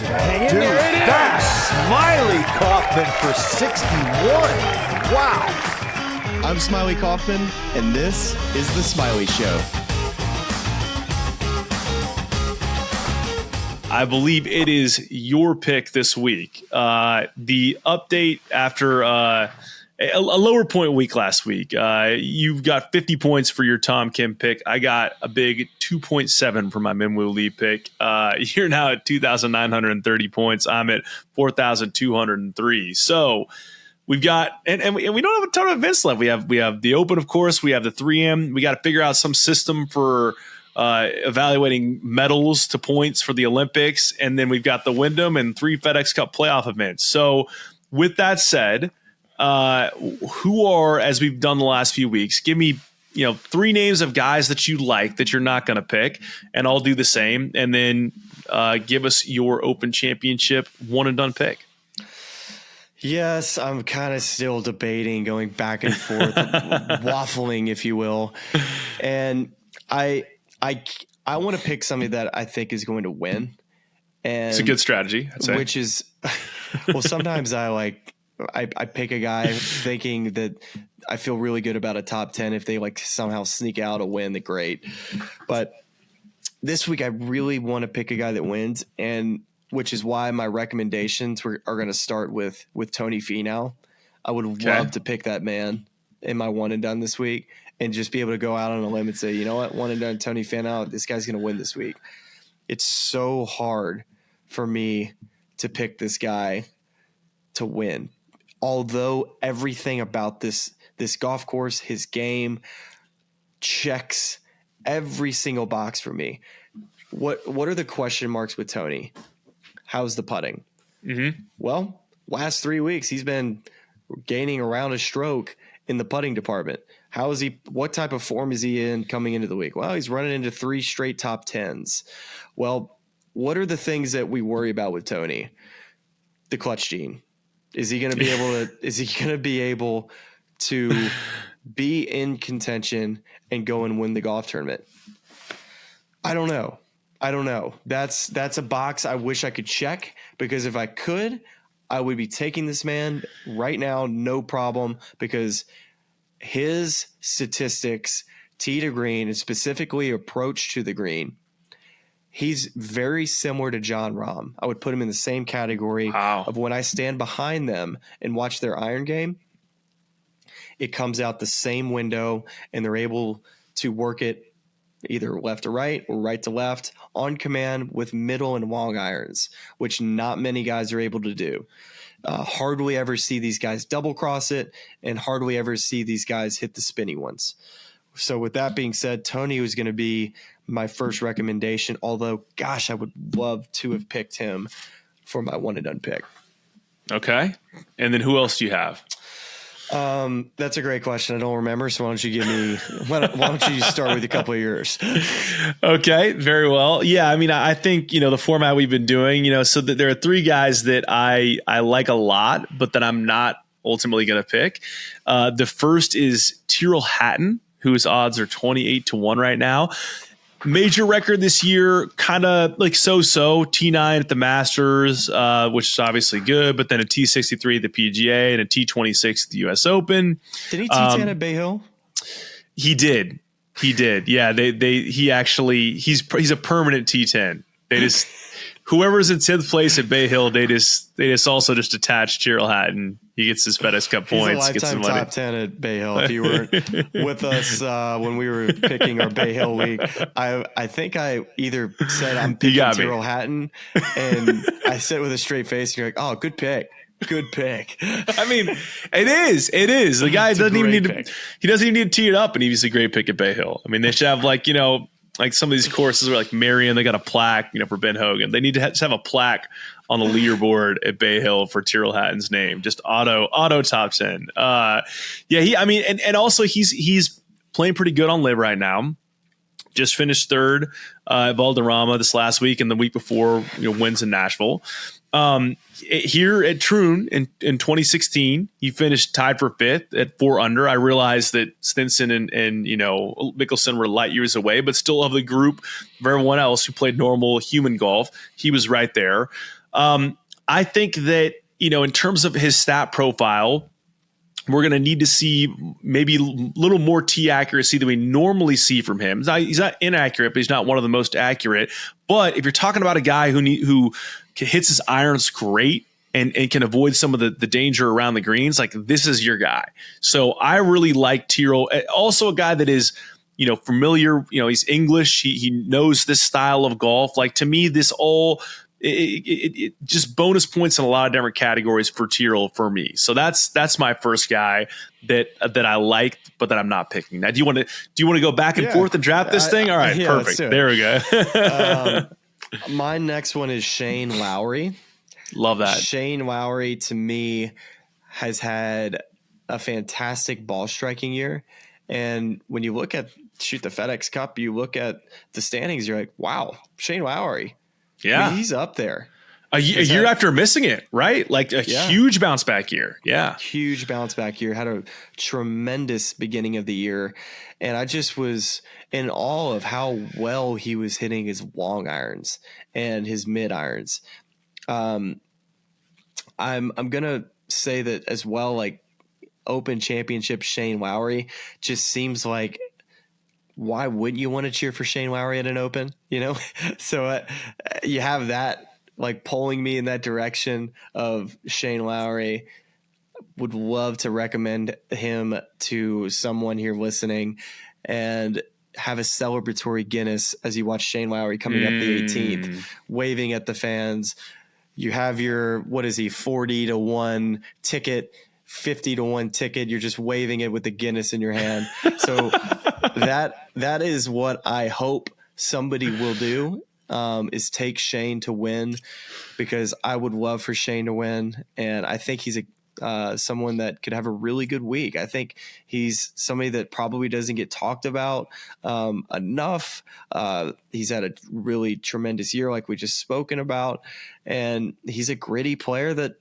Hang in there, it is! Smylie Kaufman for 61. Wow. I'm Smylie Kaufman, and this is The Smylie Show. I believe it is your pick this week. The update after a lower point week last week. You've got 50 points for your Tom Kim pick. I got a big 2.7 for my Minwoo Lee pick. You're now at 2,930 points. I'm at 4,203. So we've got, and we don't have a ton of events left. We have the Open, of course. We have the 3M. We got to figure out some system for evaluating medals to points for the Olympics. And then we've got the Wyndham and 3 FedEx Cup playoff events. So with that said, who are, as we've done the last few weeks, give me 3 names of guys that you like that you're not going to pick, and I'll do the same. And then give us your Open Championship one and done pick. Yes, I'm kind of still debating, going back and forth, waffling, if you will. And I want to pick somebody that I think is going to win. And it's a good strategy, I'd say. Which is, well, sometimes I pick a guy thinking that I feel really good about a top 10. If they somehow sneak out a win, then great. But this week I really want to pick a guy that wins, and which is why my recommendations are going to start with Tony Finau. I would love to pick that man in my one and done this week, and just be able to go out on a limb and say, you know what, one and done Tony Finau, this guy's going to win this week. It's so hard for me to pick this guy to win. Although everything about this golf course, his game, checks every single box for me. What are the question marks with Tony? How's the putting? Mm-hmm. Well, last 3 weeks he's been gaining around a stroke in the putting department. How is he? What type of form is he in coming into the week? Well, he's running into 3 straight top 10s. Well, what are the things that we worry about with Tony? The clutch gene. Is he going to be able to? Is he going to be able to be in contention and go and win the golf tournament? I don't know. That's a box I wish I could check, because if I could, I would be taking this man right now, no problem, because his statistics, tee to green, and specifically approach to the green, he's very similar to Jon Rahm. I would put him in the same category of when I stand behind them and watch their iron game. It comes out the same window, and they're able to work it either left to right or right to left on command with middle and long irons, which not many guys are able to do. Hardly ever see these guys double cross it, and hardly ever see these guys hit the spinny ones. So with that being said, Tony was going to be my first recommendation, although, gosh, I would love to have picked him for my one and done pick. Okay. And then who else do you have? That's a great question. I don't remember. So why don't you start with a couple of yours? Okay. Very well. Yeah. I mean, I think, the format we've been doing, so that there are 3 guys that I like a lot, but that I'm not ultimately going to pick. The first is Tyrrell Hatton, whose odds are 28-1 right now. Major record this year, kind of so-so. T9 at the Masters, which is obviously good, but then a T63 at the PGA and a T26 at the U.S. Open. Did he T10 at Bay Hill? He did. He a permanent T10. They just whoever's in 10th place at Bay Hill, they just also just attach Tyrrell Hatton. He gets his FedEx Cup points. He's a lifetime top 10 at Bay Hill. If you were with us when we were picking our Bay Hill week, I think I either said I'm picking Tyrrell Hatton, and I said with a straight face, and you're like, oh, good pick. Good pick. I mean, it is. The guy doesn't even need to. He doesn't even need to tee it up, and he's a great pick at Bay Hill. I mean, they should have like some of these courses where like Marion, they got a plaque, for Ben Hogan. They need to have a plaque on the leaderboard at Bay Hill for Tyrrell Hatton's name. Just auto top 10. And also he's playing pretty good on LIV right now. just finished third at Valderrama this last week, and the week before, wins in Nashville. Here at Troon in 2016, he finished tied for fifth at 4 under. I realized that Stinson and Mickelson were light years away, but still of the group of everyone else who played normal human golf, he was right there. I think that, in terms of his stat profile, we're going to need to see maybe a little more tee accuracy than we normally see from him. He's not inaccurate, but he's not one of the most accurate. But if you're talking about a guy who hits his irons great and can avoid some of the danger around the greens, like, this is your guy. So I really like Tyrrell. Also a guy that is, familiar. He's English. He knows this style of golf. Like, to me, this all – it just bonus points in a lot of different categories for Tyrrell for me. So that's my first guy that I like, but that I'm not picking. Now, do you want to go back and forth and draft this thing? All right, perfect. There we go. My next one is Shane Lowry. Love that. Shane Lowry, to me, has had a fantastic ball striking year. And when you look at Shoot the FedEx Cup, you look at the standings, you're like, wow, Shane Lowry. Yeah. I mean, he's up there. A year after missing it, right? Like a huge bounce back year. Yeah. Huge bounce back year. Had a tremendous beginning of the year. And I just was in awe of how well he was hitting his long irons and his mid irons. I'm going to say that as well, like, Open Championship Shane Lowry just seems like, why wouldn't you want to cheer for Shane Lowry at an Open? So you have that, like, pulling me in that direction of Shane Lowry. Would love to recommend him to someone here listening and have a celebratory Guinness as you watch Shane Lowry coming up the 18th, waving at the fans. You have your, 40-1 ticket, 50-1 ticket. You're just waving it with the Guinness in your hand. So that is what I hope somebody will do, is take Shane to win, because I would love for Shane to win. And I think he's someone that could have a really good week. I think he's somebody that probably doesn't get talked about enough. He's had a really tremendous year, like we just spoken about. And he's a gritty player that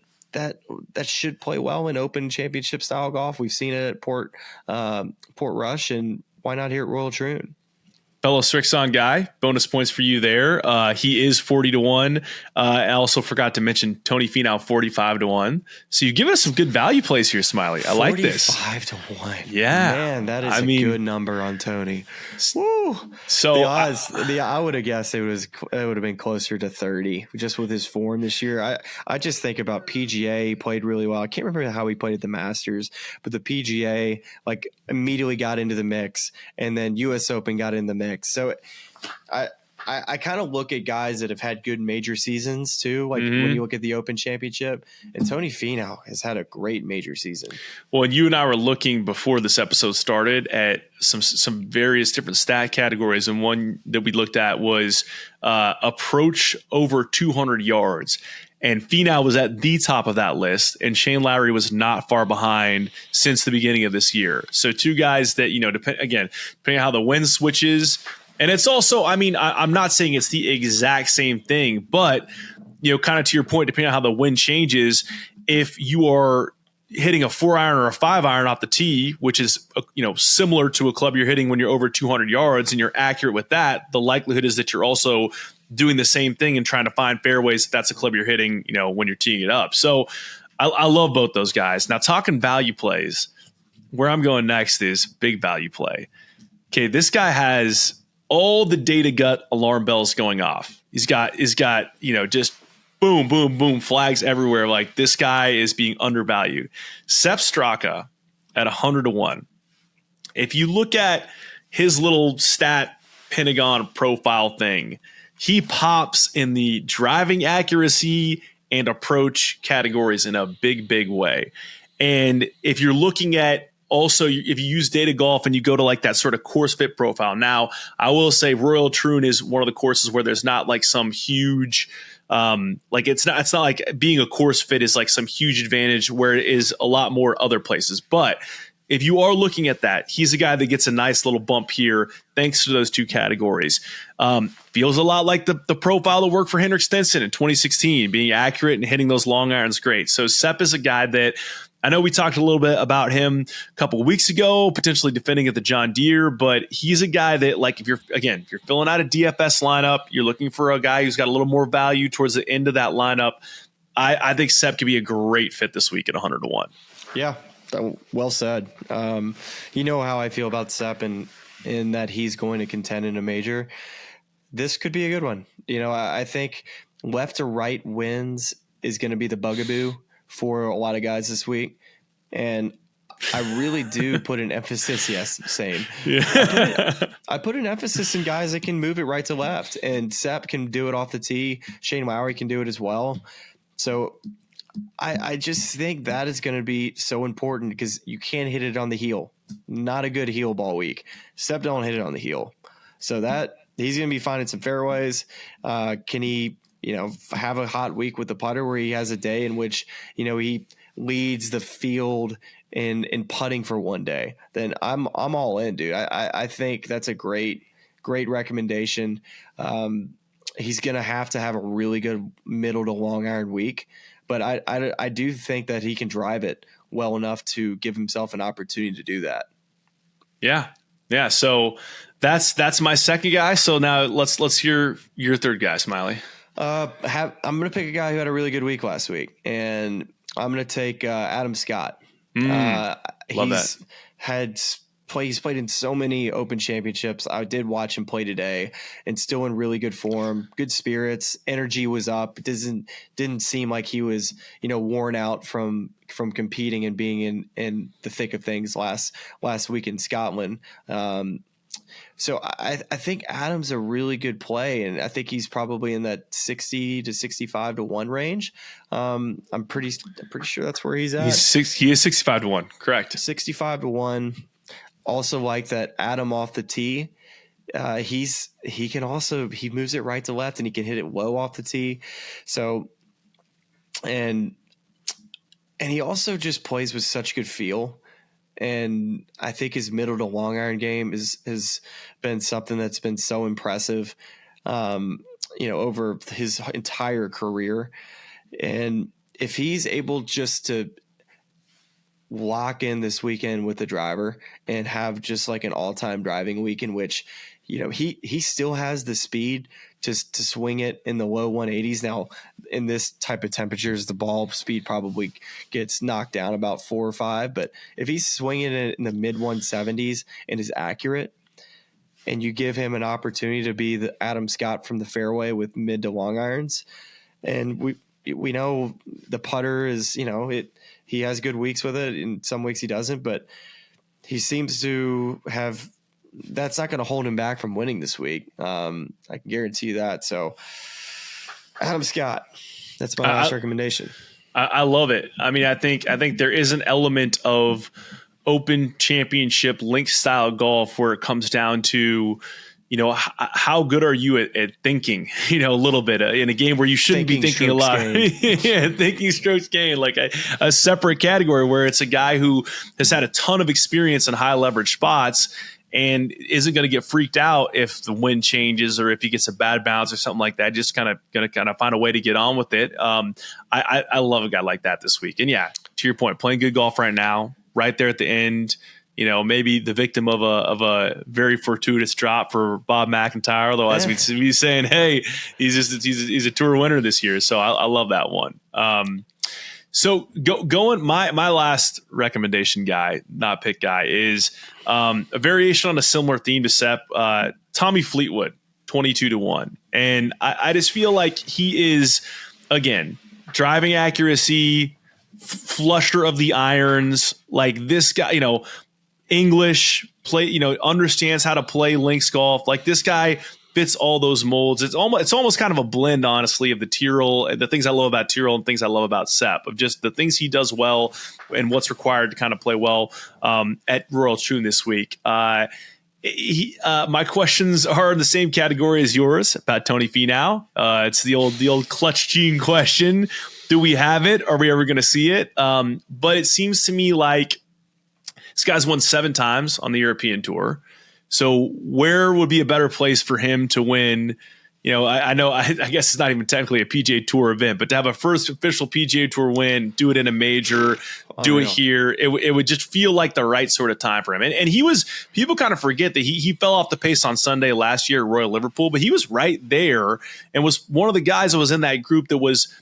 should play well in Open Championship style golf. We've seen it at Port Rush, and why not here at Royal Troon? Fellow Strixon guy, bonus points for you there. He is 40-1. I also forgot to mention Tony Finau 45-1. So you give us some good value plays here, Smylie. I like this. 45-1. Yeah, man, that is a good number on Tony. Woo. So the odds, I would have guessed it would have been closer to 30, just with his form this year. I just think about PGA. He played really well. I can't remember how he played at the Masters, but the PGA, like, immediately got into the mix, and then US Open got in the mix. So I kind of look at guys that have had good major seasons too. Like, when you look at the Open Championship, and Tony Finau has had a great major season. Well, and you and I were looking before this episode started at some various different stat categories. And one that we looked at was approach over 200 yards. And Finau was at the top of that list, and Shane Lowry was not far behind since the beginning of this year. So two guys that, depending on how the wind switches. And it's also, I'm not saying it's the exact same thing, but, kind of to your point, depending on how the wind changes, if you are hitting a 4-iron or a 5-iron off the tee, which is, similar to a club you're hitting when you're over 200 yards and you're accurate with that, the likelihood is that you're also doing the same thing and trying to find fairways if that's a club you're hitting, when you're teeing it up. So I love both those guys. Now, talking value plays, where I'm going next is big value play. Okay, this guy has all the data gut alarm bells going off. He's got just boom, boom, boom, flags everywhere. Like, this guy is being undervalued. Sepp Straka at 100-1. If you look at his little stat Pentagon profile thing, he pops in the driving accuracy and approach categories in a big, big way. And if you're looking at also, if you use Data Golf and you go to like that sort of course fit profile, now I will say Royal Troon is one of the courses where there's not like some huge, like it's not like being a course fit is like some huge advantage where it is a lot more other places. But if you are looking at that, he's a guy that gets a nice little bump here thanks to those two categories. Feels a lot like the profile that worked for Henrik Stenson in 2016, being accurate and hitting those long irons great. So Sepp is a guy that I know we talked a little bit about him a couple of weeks ago, potentially defending at the John Deere, but he's a guy that, like, if you're filling out a DFS lineup, you're looking for a guy who's got a little more value towards the end of that lineup. I think Sepp could be a great fit this week at 100-1. Yeah, well said. You know how I feel about Sepp and in that he's going to contend in a major. This could be a good one. You know, I think left to right wins is going to be the bugaboo for a lot of guys this week. And I really do put an emphasis. Yes, same. Yeah. I put an emphasis in guys that can move it right to left, and Sepp can do it off the tee. Shane Lowry can do it as well. So I just think that is going to be so important because you can't hit it on the heel. Not a good heel ball week. Sepp don't hit it on the heel. So that he's going to be finding some fairways. Can he, have a hot week with the putter where he has a day in which, he leads the field in putting for one day? Then I'm all in, dude. I think that's a great recommendation. He's going to have a really good middle to long iron week, but I do think that he can drive it well enough to give himself an opportunity to do that. Yeah. Yeah. So that's my second guy. So now let's hear your third guy, Smylie. I'm going to pick a guy who had a really good week last week, and I'm going to take Adam Scott. Love that. He's played in so many Open Championships. I did watch him play today, and still in really good form, good spirits. Energy was up. It didn't seem like he was, worn out from competing and being in the thick of things last week in Scotland. So I think Adam's a really good play, and I think he's probably in that 60 to 65-1 range. I'm pretty sure that's where he's at. He is 65-1, correct? 65-1. Also like that Adam off the tee. He moves it right to left, and he can hit it low off the tee. So, and he also just plays with such good feel. And I think his middle to long iron game has been something that's been so impressive, over his entire career. And if he's able just to lock in this weekend with the driver and have just like an all-time driving week in which, he still has the speed to swing it in the low 180s. Now, in this type of temperatures, the ball speed probably gets knocked down about 4 or 5. But if he's swinging it in the mid 170s and is accurate, and you give him an opportunity to be the Adam Scott from the fairway with mid to long irons, and we know the putter is, he has good weeks with it. In some weeks he doesn't, but he seems to have. That's not going to hold him back from winning this week. I can guarantee you that. So Adam Scott, that's my last recommendation. I love it. I mean, I think there is an element of Open Championship link style golf where it comes down to, how good are you at thinking, a little bit in a game where you shouldn't be thinking a lot. Yeah, thinking strokes gained, like a separate category where it's a guy who has had a ton of experience in high leverage spots and isn't going to get freaked out if the wind changes or if he gets a bad bounce or something like that. Just going to find a way to get on with it. I love a guy like that this week. And yeah, to your point, playing good golf right now, right there at the end, maybe the victim of a very fortuitous drop for Bob McIntyre. Otherwise, we'd be saying, hey, he's a tour winner this year. So I love that one. So going my last recommendation guy, not pick guy, is a variation on a similar theme to Sepp, Tommy Fleetwood, 22-1. And I just feel like he is, again, driving accuracy, flusher of the irons, like this guy, English play, understands how to play links golf. Like this guy fits all those molds. It's almost kind of a blend, honestly, of the things I love about Tyrrell and things I love about Sepp, of just the things he does well and what's required to kind of play well at Royal Troon this week. My questions are in the same category as yours about Tony Finau. It's the old clutch gene question. Do we have it? Are we ever going to see it? But it seems to me like This guy's won 7 times on the European Tour. So where would be a better place for him to win? You know, I know, I guess it's not even technically a PGA Tour event, but to have a first official PGA Tour win, do it in a major, do it here, it would just feel like the right sort of time for him. And he was, people kind of forget that he fell off the pace on Sunday last year at Royal Liverpool, but he was right there and was one of the guys that was in that group that was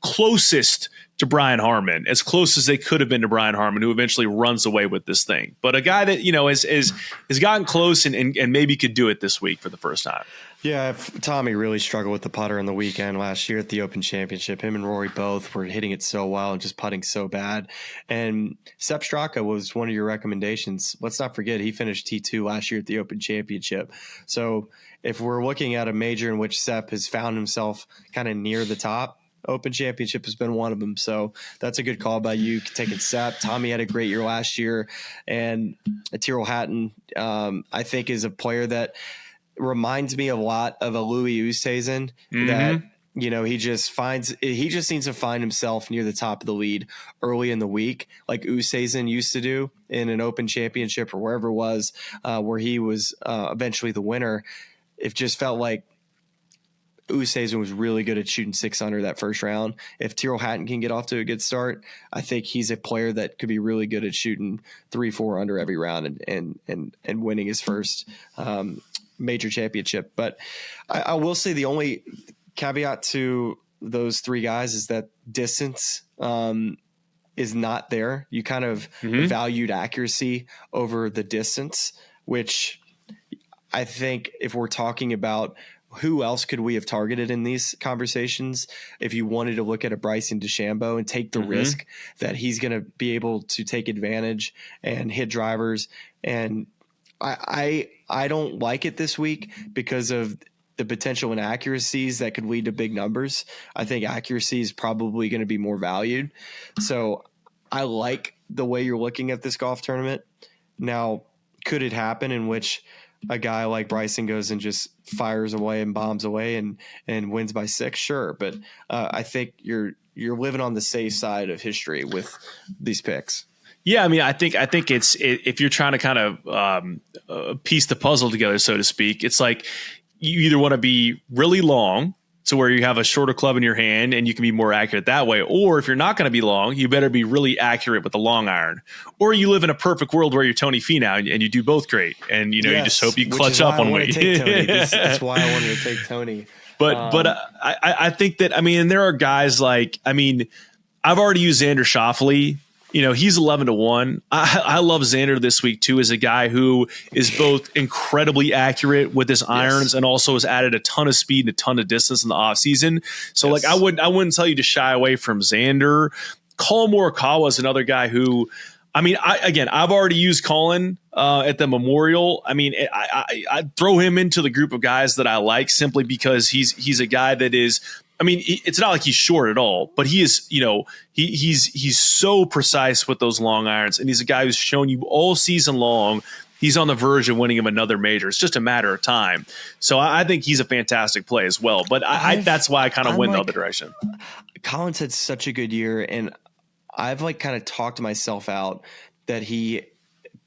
closest to Brian Harman, as close as they could have been to Brian Harman, who eventually runs away with this thing. But a guy that, you know, has gotten close and maybe could do it this week for the first time. Yeah, Tommy really struggled with the putter on the weekend last year at the Open Championship. Him and Rory both were hitting it so well and just putting so bad. And Sepp Straka was one of your recommendations. Let's not forget he finished T2 last year at the Open Championship. So if we're looking at a major in which Sepp has found himself kind of near the top, Open Championship has been one of them. So that's a good call by you taking Sepp. Tommy had a great year last year. And Tyrrell Hatton, I think, is a player that reminds me a lot of a Louis Oosthuizen that, you know, he just needs to find himself near the top of the lead early in the week, like Oosthuizen used to do in an Open Championship or wherever it was, where he was eventually the winner. It just felt like Oosthuizen was really good at shooting 6 under that first round. If Tyrrell Hatton can get off to a good start, I think he's a player that could be really good at shooting 3-4 under every round and winning his first major championship. But I will say the only caveat to those 3 guys is that distance is not there. You kind of valued accuracy over the distance, which I think if we're talking about who else could we have targeted in these conversations, if you wanted to look at a Bryson DeChambeau and take the risk that he's going to be able to take advantage and hit drivers. And I don't like it this week because of the potential inaccuracies that could lead to big numbers. I think accuracy is probably going to be more valued. So I like the way you're looking at this golf tournament. Now, could it happen in which a guy like Bryson goes and just fires away and bombs away and wins by 6? Sure. But I think you're living on the safe side of history with these picks. Yeah, I mean, I think it's if you're trying to kind of piece the puzzle together, so to speak, it's like you either want to be really long, so where you have a shorter club in your hand and you can be more accurate that way, or if you're not going to be long, you better be really accurate with the long iron, or you live in a perfect world where you're Tony Finau and you do both great, and you know you just hope you clutch up on weight. That's why I wanted to take Tony. But I think that, I mean, there are guys like, I mean, I've already used Xander Schauffele. You know, he's 11-1. I love Xander this week too, as a guy who is both incredibly accurate with his irons and also has added a ton of speed and a ton of distance in the offseason. So like I wouldn't tell you to shy away from Xander. Collin Morikawa is another guy who, I mean, I've already used Collin at the Memorial. I mean, I throw him into the group of guys that I like simply because he's a guy that is, I mean, it's not like he's short at all, but he is, you know, he's so precise with those long irons, and he's a guy who's shown you all season long he's on the verge of winning him another major. It's just a matter of time. So I think he's a fantastic play as well. But that's why I kind of went the other direction. Collin's had such a good year, and I've like kind of talked myself out that he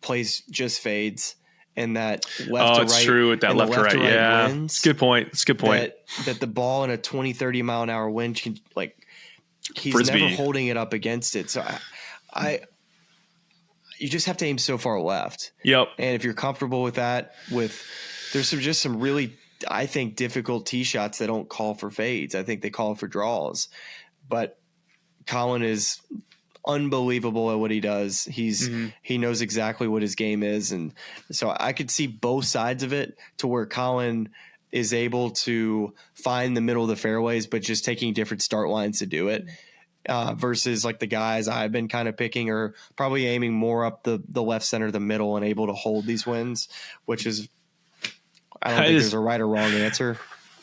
plays just fades. And that left to right. It's true with that left to right. Yeah. It's a good point. It's a good point. That the ball in a 20, 30 mile an hour wind can, like, he's Frisbee. never holding it up against it. So you just have to aim so far left. Yep. And if you're comfortable with that, there's some really, I think, difficult tee shots that don't call for fades. I think they call for draws. But Collin is unbelievable at what he does. He knows exactly what his game is, and so I could see both sides of it, to where Collin is able to find the middle of the fairways, but just taking different start lines to do it, versus like the guys I've been kind of picking are probably aiming more up the left center, the middle, and able to hold these wins, which is, I don't think there's a right or wrong answer.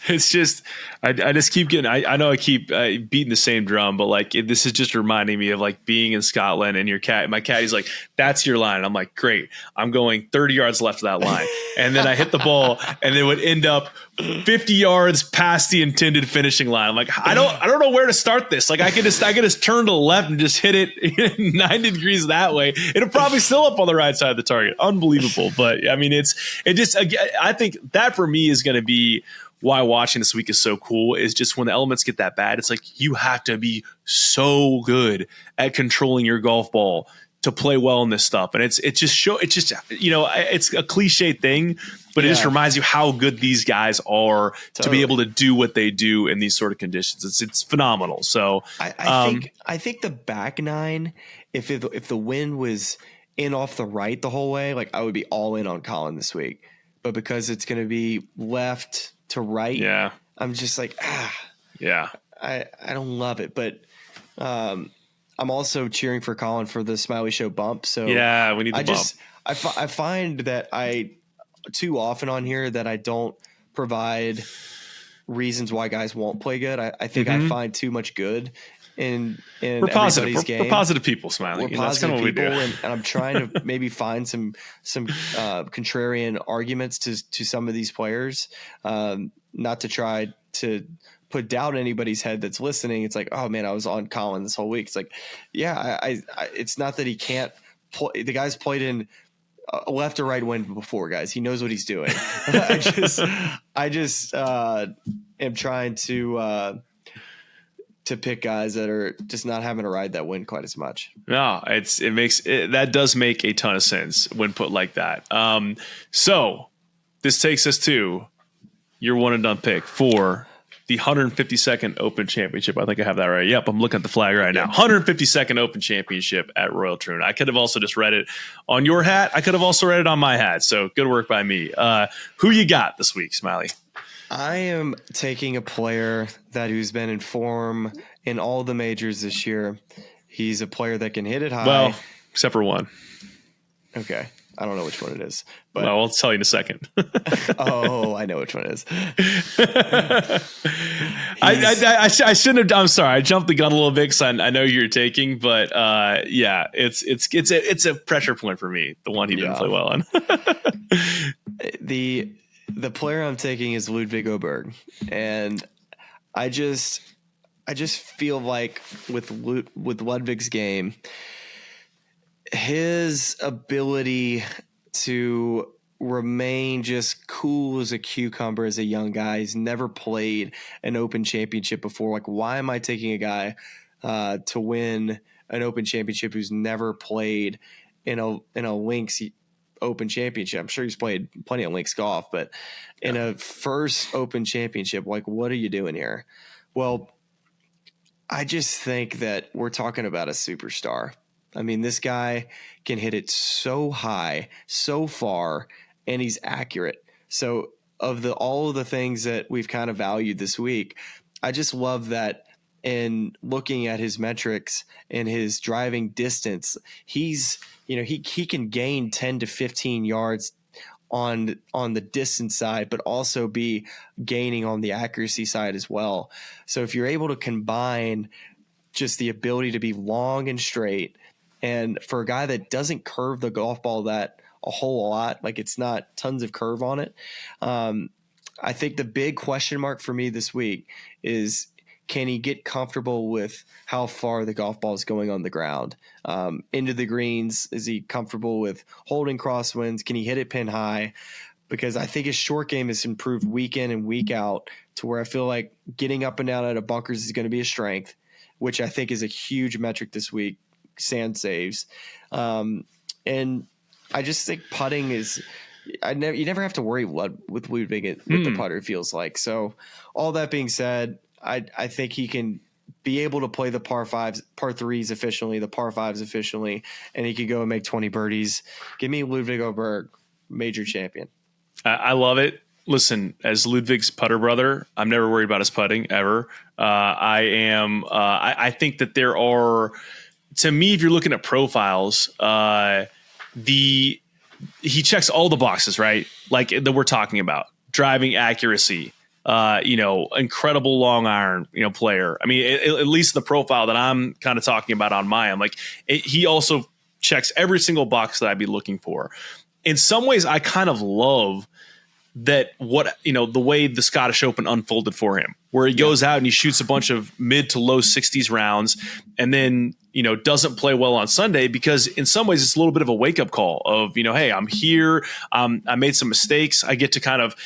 It's just, I just keep getting, I know I keep beating the same drum, but like, this is just reminding me of like being in Scotland and my caddy's like, that's your line. And I'm like, great. I'm going 30 yards left of that line. And then I hit the ball and it would end up 50 yards past the intended finishing line. I'm like, I don't know where to start this. Like I could just turn to the left and just hit it 90 degrees that way. It'll probably still up on the right side of the target. Unbelievable. But I mean, I think that for me is going to be why watching this week is so cool, is just when the elements get that bad, it's like you have to be so good at controlling your golf ball to play well in this stuff. And it's just it's a cliche thing, but it just reminds you how good these guys are to be able to do what they do in these sort of conditions. It's phenomenal. So I think the back nine, if the wind was in off the right the whole way, like I would be all in on Collin this week. But because it's going to be left to right, I'm just like, I don't love it. But I'm also cheering for Collin for the Smylie Show bump. So yeah, we need the bump. I find that I too often on here that I don't provide reasons why guys won't play good. I think I find too much good in we're everybody's game. We're positive people, Smylie. We're positive what people, we do. and I'm trying to maybe find some contrarian arguments to some of these players, not to try to put doubt in anybody's head that's listening. It's like, oh man, I was on Collin this whole week. It's like, yeah, I it's not that he can't play. The guy's played in a left or right wind before, guys. He knows what he's doing. I just am trying to pick guys that are just not having to ride that wind quite as much. No, that does make a ton of sense when put like that. So this takes us to your one and done pick for the 152nd Open Championship. I think I have that right. Yep, I'm looking at the flag right now. 152nd Open Championship at Royal Troon. I could have also just read it on your hat. I could have also read it on my hat. So good work by me. Who you got this week, Smylie? I am taking a player who's been in form in all the majors this year. He's a player that can hit it high. Well, except for one. Okay. I don't know which one it is. But I'll tell you in a second. Oh, I know which one it is. I shouldn't have. I'm sorry. I jumped the gun a little bit because I know you're taking, but it's a pressure point for me. The one he didn't play well on. The player I'm taking is Ludwig Oberg, and I just feel like with Ludwig's game, his ability to remain just cool as a cucumber as a young guy. He's never played an Open Championship before. Like, why am I taking a guy to win an Open Championship who's never played in a links Open Championship? I'm sure he's played plenty of links golf, but in a first Open Championship, like, what are you doing here? Well, I just think that we're talking about a superstar. I mean, this guy can hit it so high, so far, and he's accurate. So all of the things that we've kind of valued this week, I just love that in looking at his metrics and his driving distance, he can gain 10 to 15 yards on the distance side, but also be gaining on the accuracy side as well. So if you're able to combine just the ability to be long and straight, and for a guy that doesn't curve the golf ball a whole lot, like it's not tons of curve on it, I think the big question mark for me this week is, can he get comfortable with how far the golf ball is going on the ground? Into the greens, is he comfortable with holding crosswinds? Can he hit it pin high? Because I think his short game has improved week in and week out to where I feel like getting up and down out of bunkers is going to be a strength, which I think is a huge metric this week. Sand saves. And I just think putting is you never have to worry with Ludwig with the putter, it feels like. So all that being said, I think he can be able to play the par threes efficiently, the par fives efficiently, and he could go and make 20 birdies. Give me Ludwig Oberg, major champion. I love it. Listen, as Ludwig's putter brother, I'm never worried about his putting ever. I think that there are, to me, if you're looking at profiles, he checks all the boxes, right? Like that we're talking about: driving accuracy, incredible long iron, player. I mean, at least the profile that I'm kind of talking about on my end, he also checks every single box that I'd be looking for. In some ways, I kind of love that the way the Scottish Open unfolded for him, where he goes out and he shoots a bunch of mid to low 60s rounds and then, doesn't play well on Sunday, because in some ways it's a little bit of a wake up call of, hey, I'm here. I made some mistakes. I get to kind of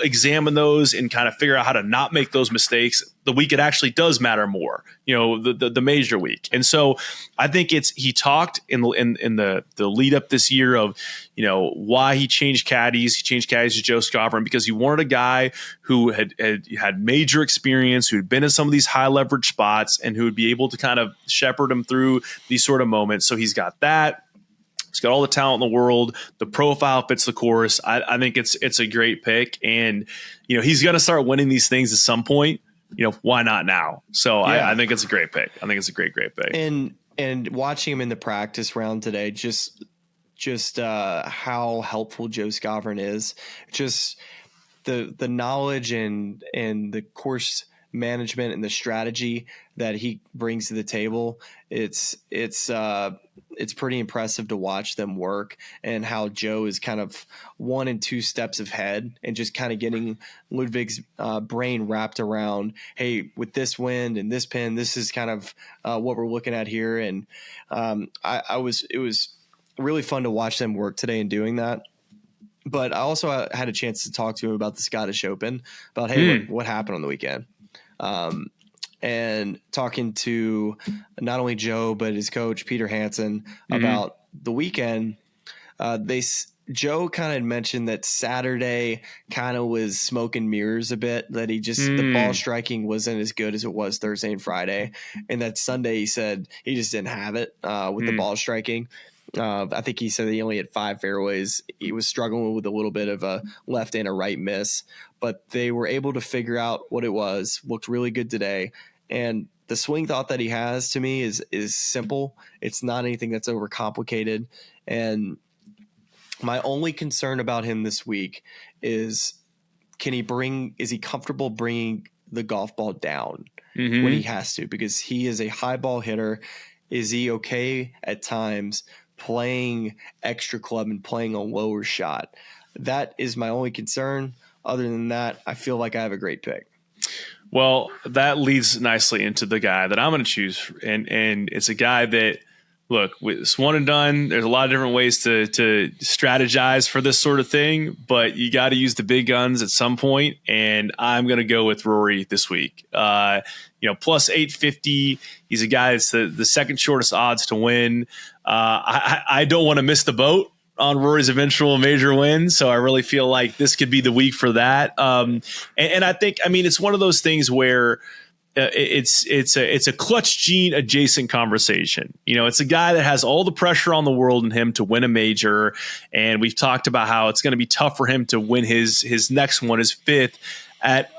examine those and kind of figure out how to not make those mistakes the week it actually does matter more, the major week. And so I think he talked in the lead up this year of, why he changed caddies. He changed caddies to Joe Scovern because he wanted a guy who had major experience, who had been in some of these high leverage spots and who would be able to kind of shepherd him through these sort of moments. So he's got that. He's got all the talent in the world. The profile fits the course. I think it's a great pick. And, he's going to start winning these things at some point. Why not now? So I think it's a great pick. I think it's a great pick. And watching him in the practice round today, just how helpful Joe Scovern is, just the knowledge and the course management and the strategy that he brings to the table. It's pretty impressive to watch them work, and how Joe is kind of 1 and 2 steps ahead and just kind of getting Ludwig's brain wrapped around, hey, with this wind and this pin, this is kind of what we're looking at here. And it was really fun to watch them work today in doing that. But I also had a chance to talk to him about the Scottish Open, about, hey, what happened on the weekend. And talking to not only Joe, but his coach, Peter Hansen, about the weekend. Joe kind of mentioned that Saturday kind of was smoke and mirrors a bit, that the ball striking wasn't as good as it was Thursday and Friday. And that Sunday he said he just didn't have it with the ball striking. I think he said he only had 5 fairways. He was struggling with a little bit of a left and a right miss, but they were able to figure out what it was. Looked really good today. And the swing thought that he has, to me, is simple. It's not anything that's overcomplicated. And my only concern about him this week is, is he comfortable bringing the golf ball down when he has to? Because he is a high ball hitter. Is he okay at times playing extra club and playing a lower shot? That is my only concern. Other than that, I feel like I have a great pick. Well, that leads nicely into the guy that I'm going to choose. And it's a guy that, look, it's one and done. There's a lot of different ways to strategize for this sort of thing, but you got to use the big guns at some point. And I'm going to go with Rory this week. Plus 850. He's a guy that's the second shortest odds to win. I don't want to miss the boat on Rory's eventual major win, so I really feel like this could be the week for that. And I think, it's one of those things where it's a clutch gene adjacent conversation. It's a guy that has all the pressure on the world in him to win a major, and we've talked about how it's going to be tough for him to win his next one, his 5th at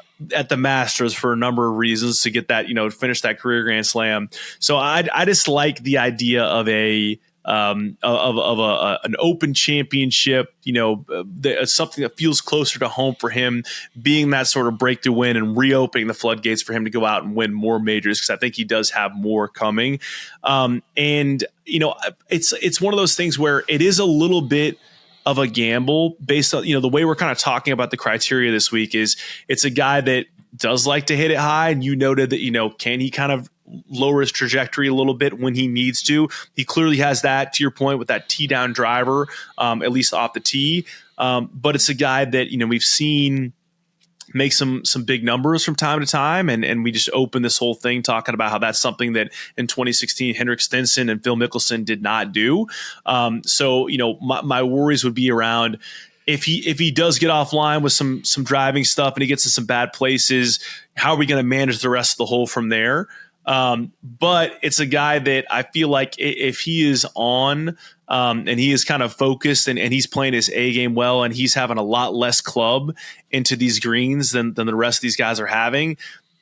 the Masters, for a number of reasons, to get that, finish that career Grand Slam. So I just like the idea of an open championship, something that feels closer to home for him, being that sort of breakthrough win and reopening the floodgates for him to go out and win more majors, because I think he does have more coming. It's one of those things where it is a little bit of a gamble based on, the way we're kind of talking about the criteria this week. Is it's a guy that does like to hit it high, and you noted that, can he kind of lower his trajectory a little bit when he needs to? He clearly has that, to your point, with that tee down driver, at least off the tee. But it's a guy that, we've seen make some big numbers from time to time. And we just opened this whole thing talking about how that's something that in 2016, Henrik Stenson and Phil Mickelson did not do. So, my worries would be around, if he does get offline with some driving stuff and he gets to some bad places, how are we going to manage the rest of the hole from there? But it's a guy that I feel like if he is on and he is kind of focused and he's playing his A game well, and he's having a lot less club into these greens than the rest of these guys are having,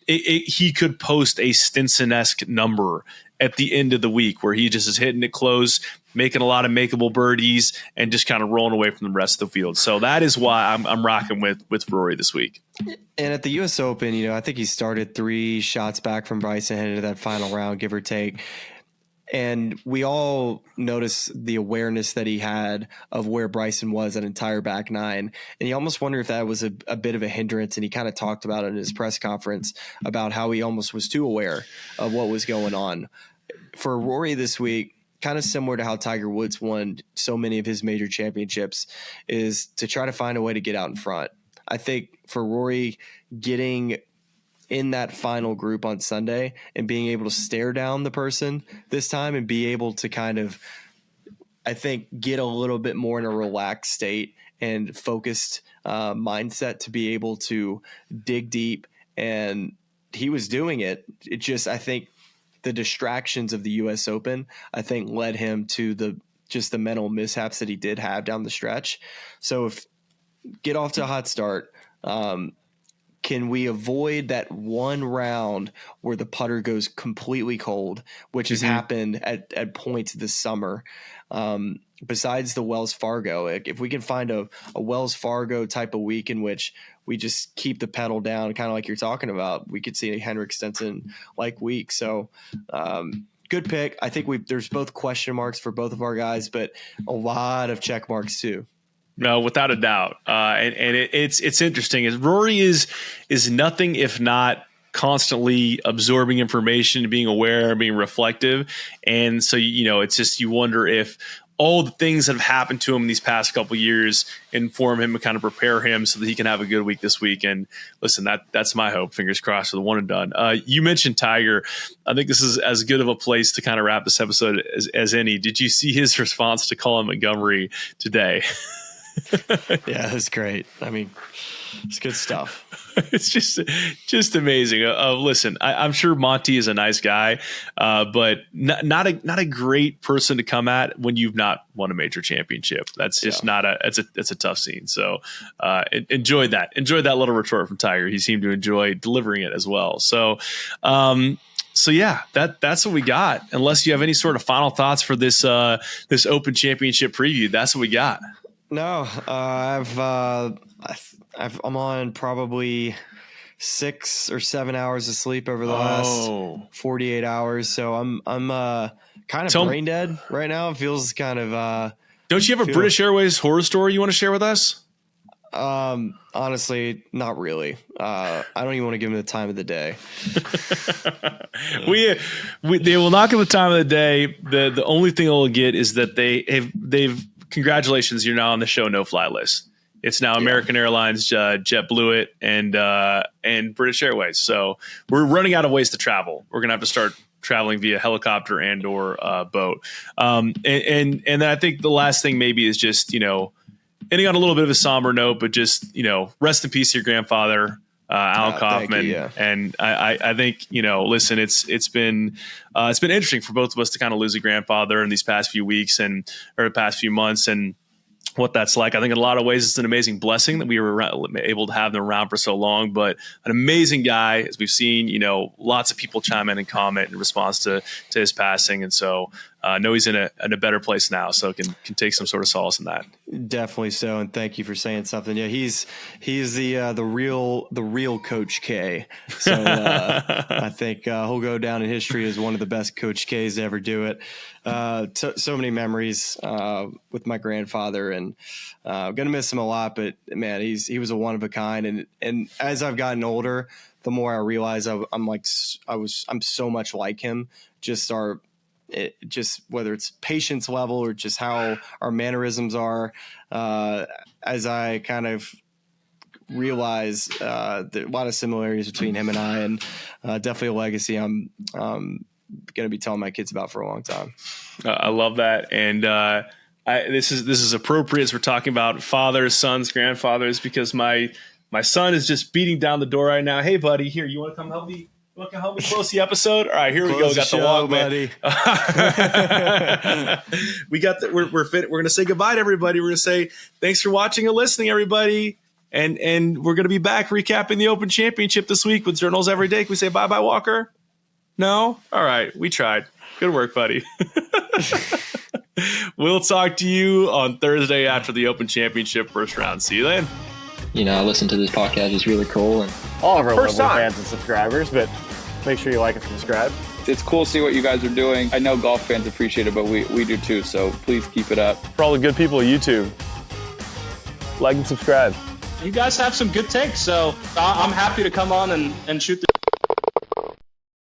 he could post a Stinson-esque number at the end of the week where he just is hitting it close, making a lot of makeable birdies, and just kind of rolling away from the rest of the field. So that is why I'm rocking with Rory this week. And at the U.S. Open, I think he started 3 shots back from Bryson heading into that final round, give or take. And we all noticed the awareness that he had of where Bryson was, that entire back 9. And you almost wonder if that was a bit of a hindrance. And he kind of talked about it in his press conference about how he almost was too aware of what was going on. For Rory this week, kind of similar to how Tiger Woods won so many of his major championships, is to try to find a way to get out in front. I think for Rory, getting in that final group on Sunday and being able to stare down the person this time and be able to kind of, I think, get a little bit more in a relaxed state and focused mindset to be able to dig deep. And he was doing it. It just, I think the distractions of the US Open, I think, led him to the mental mishaps that he did have down the stretch. So if get off to a hot start, can we avoid that one round where the putter goes completely cold, which has happened at points this summer? Besides the Wells Fargo, if we can find a Wells Fargo type of week in which we just keep the pedal down, kind of like you're talking about, we could see a Henrik Stenson like week. So good pick. I think there's both question marks for both of our guys, but a lot of check marks too. No, without a doubt. And it's interesting. Is Rory is nothing if not constantly absorbing information, being aware, being reflective. And so, it's just, you wonder if all the things that have happened to him these past couple of years inform him and kind of prepare him so that he can have a good week this week. And listen, that's my hope. Fingers crossed for the one and done. You mentioned Tiger. I think this is as good of a place to kind of wrap this episode as any. Did you see his response to Collin Montgomery today? Yeah, that's great. I mean, it's good stuff. It's just amazing. Listen, I'm sure Monty is a nice guy, but not a great person to come at when you've not won a major championship. That's just it's a tough scene. So enjoyed that little retort from Tiger. He seemed to enjoy delivering it as well. So yeah, that's what we got. Unless you have any sort of final thoughts for this Open Championship preview, that's what we got. No, I'm on probably 6 or 7 hours of sleep over the last 48 hours. So I'm kind of brain dead right now. It feels kind of. Don't you have a British Airways horror story you want to share with us? Honestly, not really. I don't even want to give them the time of the day. They will not give the time of the day. The only thing they'll get is that they've. Congratulations, you're now on the show no-fly list. It's now American Airlines, JetBlue and British Airways. So we're running out of ways to travel. We're gonna have to start traveling via helicopter and or boat. And I think the last thing maybe is just ending on a little bit of a somber note, but just rest in peace to your grandfather, Alan Kaufman. You, And I think listen, it's been interesting for both of us to kind of lose a grandfather in these past few weeks or the past few months, and what that's like. I think in a lot of ways it's an amazing blessing that we were able to have them around for so long, but an amazing guy, as we've seen, lots of people chime in and comment in response to his passing. And so I know he's in a better place now, so can take some sort of solace in that. Definitely so. And thank you for saying something. Yeah, he's the real Coach K. So I think he'll go down in history as one of the best Coach K's to ever do it. So many memories with my grandfather, and I'm gonna miss him a lot. But man, he was a one of a kind. And as I've gotten older, the more I realize I'm so much like him. Just whether it's patience level or just how our mannerisms are, as I kind of realize a lot of similarities between him and I, and definitely a legacy I'm going to be telling my kids about for a long time. I love that. And this is appropriate as we're talking about fathers, sons, grandfathers, because my son is just beating down the door right now. Hey, buddy, here, you want to come help me? Look, help me close the episode. All right, here we go. We got the walk, buddy. We're fit. We're gonna say goodbye to everybody. We're gonna say thanks for watching and listening, everybody. And we're gonna be back recapping the Open Championship this week with Journals Every Day. Can we say bye, Walker? No? All right. We tried. Good work, buddy. We'll talk to you on Thursday after the Open Championship first round. See you then. I listen to this podcast. It's really cool. And all of our First lovely time. fans and subscribers, but make sure you like and subscribe. It's cool to see what you guys are doing. I know golf fans appreciate it, but we do too, so please keep it up. For all the good people of YouTube, like and subscribe. You guys have some good takes, so I'm happy to come on and shoot the